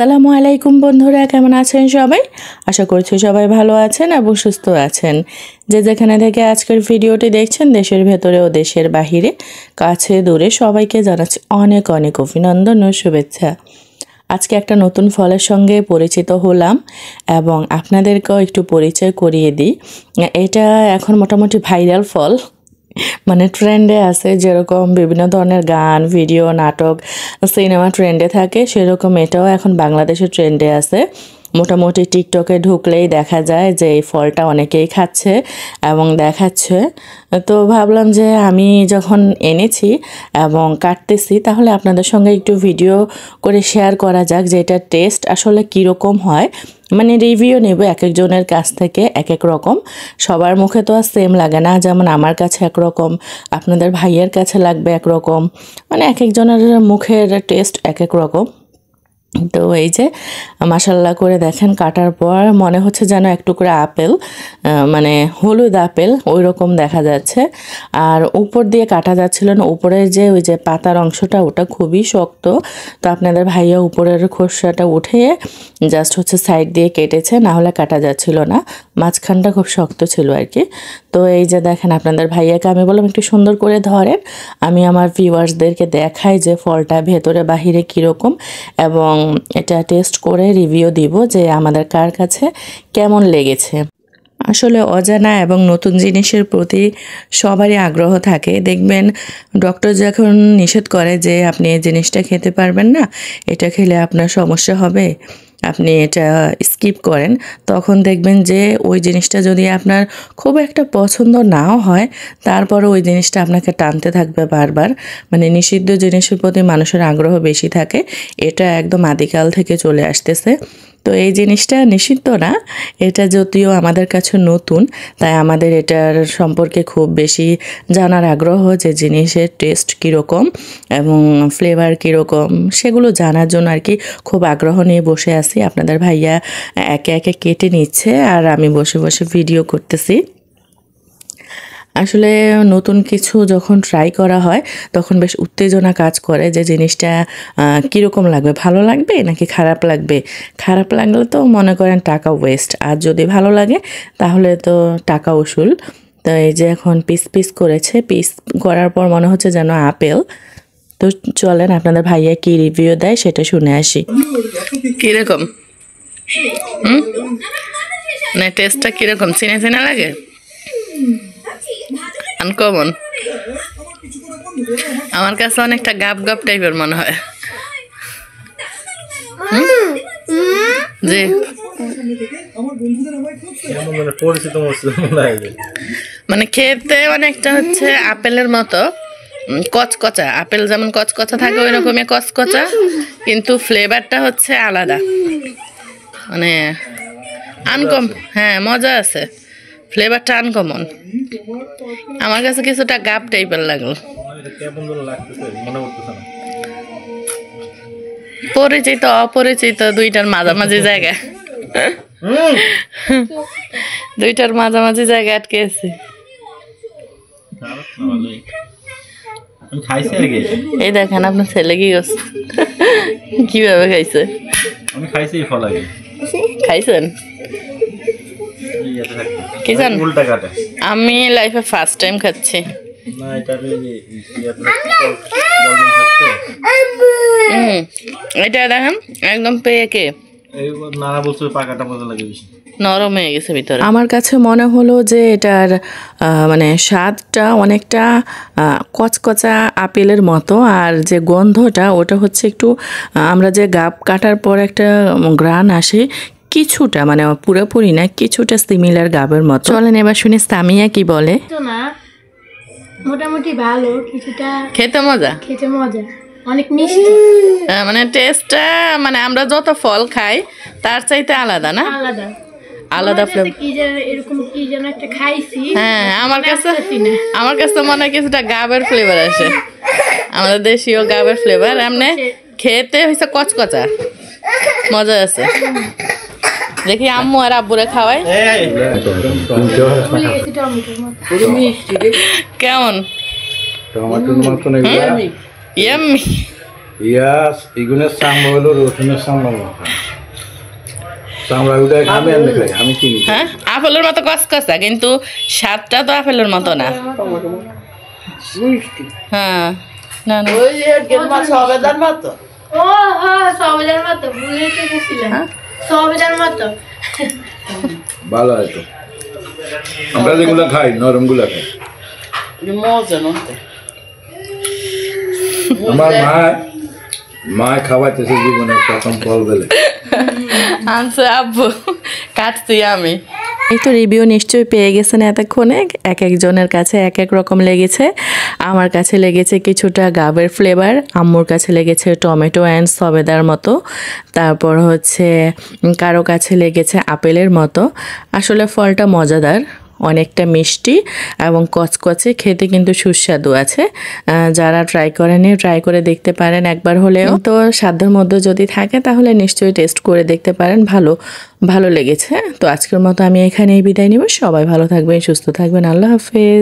আসসালামু আলাইকুম বন্ধুরা, কেমন আছেন সবাই? আশা করছি সবাই ভালো আছেন এবং সুস্থ আছেন। যে যেখানে থেকে আজকের ভিডিওটি দেখছেন, দেশের ভেতরে ও দেশের বাহিরে, কাছে দূরে সবাইকে জানাচ্ছি অনেক অনেক অভিনন্দন ও শুভেচ্ছা। আজকে একটা নতুন ফলের সঙ্গে পরিচিত হলাম এবং আপনাদেরকেও একটু পরিচয় করিয়ে দিই। এটা এখন মোটামুটি ভাইরাল ফল, মানে ট্রেন্ডে আছে। যেরকম বিভিন্ন ধরনের গান, ভিডিও, নাটক, সিনেমা ট্রেন্ডে থাকে, সেরকম এটাও এখন বাংলাদেশের ট্রেন্ডে আছে। মোটামুটি টিকটকে ঢুকলেই দেখা যায় যে এই ফলটা অনেকেই খাচ্ছে এবং দেখাচ্ছে। তো ভাবলাম যে আমি যখন এনেছি এবং কাটতেছি, তাহলে আপনাদের সঙ্গে একটু ভিডিও করে শেয়ার করা যাক যে এটার টেস্ট আসলে কীরকম হয়। মানে রিভিউ নেব এক একজনের কাছ থেকে, এক এক রকম। সবার মুখে তো আর সেম লাগে না, যেমন আমার কাছে একরকম, আপনাদের ভাইয়ের কাছে লাগবে একরকম, মানে এক একজনের মুখের টেস্ট এক এক রকম। তো এই যে মাশাল্লাহ করে দেখেন, কাটার পর মনে হচ্ছে যেন এক টুকরা আপেল, মানে হলুদ আপেল ওই রকম দেখা যাচ্ছে। আর উপর দিয়ে কাটা যাচ্ছিল না, উপরের যে ওই যে পাতার অংশটা ওটা খুবই শক্ত। তো আপনাদের ভাইয়া উপরের খোসাটা উঠে জাস্ট হচ্ছে সাইড দিয়ে কেটেছে, না হলে কাটা যাচ্ছিল না। মাঝখানটা খুব শক্ত ছিল আর কি। তো এই যে দেখেন, আপনাদের ভাইয়াকে আমি বললাম একটু সুন্দর করে ধরেন, আমি আমার ভিউয়ার্সদেরকে দেখাই যে ফলটা ভেতরে বাহিরে কীরকম, এবং এটা টেস্ট করে রিভিউ দিব যে আমাদের কার কাছে কেমন লেগেছে। আসলে অজানা এবং নতুন জিনিসের প্রতি সবারই আগ্রহ থাকে। দেখবেন ডক্টর যখন নিষেধ করে যে আপনি এই জিনিসটা খেতে পারবেন না, এটা খেলে আপনার সমস্যা হবে, আপনি এটা স্কিপ করেন, তখন দেখবেন যে ওই জিনিসটা যদি আপনার খুব একটা পছন্দ নাও হয়, তারপরে ওই জিনিসটা আপনাকে টানতে থাকবে বারবার। মানে নিষিদ্ধ জিনিসের প্রতি মানুষের আগ্রহ বেশি থাকে, এটা একদম আদিকাল থেকে চলে আসতেছে। তো এই জিনিসটা নিষিদ্ধ না, এটা যদিও আমাদের কাছে নতুন, তাই আমাদের এটার সম্পর্কে খুব বেশি জানার আগ্রহ, যে জিনিসের টেস্ট কীরকম এবং ফ্লেভার কীরকম, সেগুলো জানার জন্য আর কি খুব আগ্রহ নিয়ে বসে আছি। আপনাদের ভাইয়া একে একে কেটে নিচ্ছে আর আমি বসে বসে ভিডিও করতেছি। আসলে নতুন কিছু যখন ট্রাই করা হয়, তখন বেশ উত্তেজনা কাজ করে যে জিনিসটা কীরকম লাগবে, ভালো লাগবে নাকি খারাপ লাগবে। খারাপ লাগলে তো মনে করেন টাকা ওয়েস্ট, আর যদি ভালো লাগে তাহলে তো টাকা উসুল। তো এই যে এখন পিস পিস করেছে, পিস করার পর মনে হচ্ছে যেন আপেল। তো চলেন আপনাদের ভাইয়া কি রিভিউ দেয় সেটা শুনে আসি। কীরকম মানে টেস্টটা কীরকম, চিনে চিনে লাগে? আনকমন, আমার কাছে অনেকটা গাব গাব টাইপের মনে হয়। জি, মানে খেতে অনেকটা হচ্ছে আপেলের মতো কচকচা, আপেল যেমন কচকচা থাকে ওই রকমই কচকচা, কিন্তু ফ্লেভারটা হচ্ছে আলাদা, মানে আনকম। হ্যাঁ, মজা আছে, ফ্লেভারটা আনকমন। আমার কাছে কিছুটা গাব টাইপের লাগলো। পরিচিত অপরিচিত দুইটার মাঝামাঝি জায়গা, দুইটার মাঝামাঝি জায়গা আটকে আছে। এই দেখেন আপনার ছেলে কি করছে, কিভাবে খাইছে। খাইছেন কি জান? আমি লাইফে ফার্স্ট টাইম খাচ্ছি। এটা দেখেন একদম পেকে নরম হয়ে গেছে ভিতরে। আমার কাছে মনে হলো যে এটার মানে স্বাদটা অনেকটা কচকচা আপেলের মতো, আর যে গন্ধটা ওটা হচ্ছে একটু, আমরা যে গাব কাটার পর একটা ঘ্রাণ আসে কিছুটা, মানে পুরোপুরি না, কিছুটা সিমিলার গাবের মতো। চলেন এবার শুনি সামিয়া কি বলে। মোটামুটি ভালো, কিছুটা খেতে মজা, খেতে মজা, অনেক মিষ্টি, মানে টেস্টটা মানে আমরা যত ফল খাই তার চাইতে আলাদা না, আলাদা আলাদা ফ্লেভার। কি যেন এরকম কি যেন একটা খাইছি। হ্যাঁ, আমার কাছে মনে হয় কিছুটা গাবের ফ্লেভার আসে, আমাদের দেশীয় গাবের ফ্লেভার। এমনি খেতে হয়েছে কচকচা, মজা আছে। দেখি আম্মু আর আব্বুরে খাওয়াই কেমন। ইয়াম্মি ইয়াস এগুলোর চামড়া হলো রসুনের চামড়া মতো চামড়া গুলো আমি এমনি খাই আমি কিনি হ্যাঁ আপেলের মতো কসকসা কিন্তু স্বাদটা তো আপেলের মতো না হ্যাঁ না না ও হ্যাঁ সবেদার মতো ভুলে তো গেছিলাম সবেদার মতো ভালো হয়তো আমরা যেগুলো খাই নরম গুলা খাই আমার মা খাওয়াইতেছে জীবনে প্রথম ফল বেলে আনছে আব্বু কাটছি আমি এই তো রিভিউ নিশ্চয়ই পেয়ে গেছেন এতক্ষণে এক একজনের কাছে এক এক রকম লেগেছে আমার কাছে লেগেছে কিছুটা গাবের ফ্লেভার আম্মুর কাছে লেগেছে টমেটো অ্যান্ড সবেদার মতো তারপর হচ্ছে কারো কাছে লেগেছে আপেলের মতো আসলে ফলটা মজাদার অনেকটা মিষ্টি এবং কচকচে খেতে কিন্তু সুস্বাদু আছে যারা ট্রাই করেনি ট্রাই করে দেখতে পারেন একবার হলেও তো সাধ্যের মধ্যে যদি থাকে তাহলে নিশ্চয়ই টেস্ট করে দেখতে পারেন ভালো লেগেছে তো আজকের মতো আমি এখানেই বিদায় নিব সবাই ভালো থাকবেন সুস্থ থাকবেন আল্লাহ হাফেজ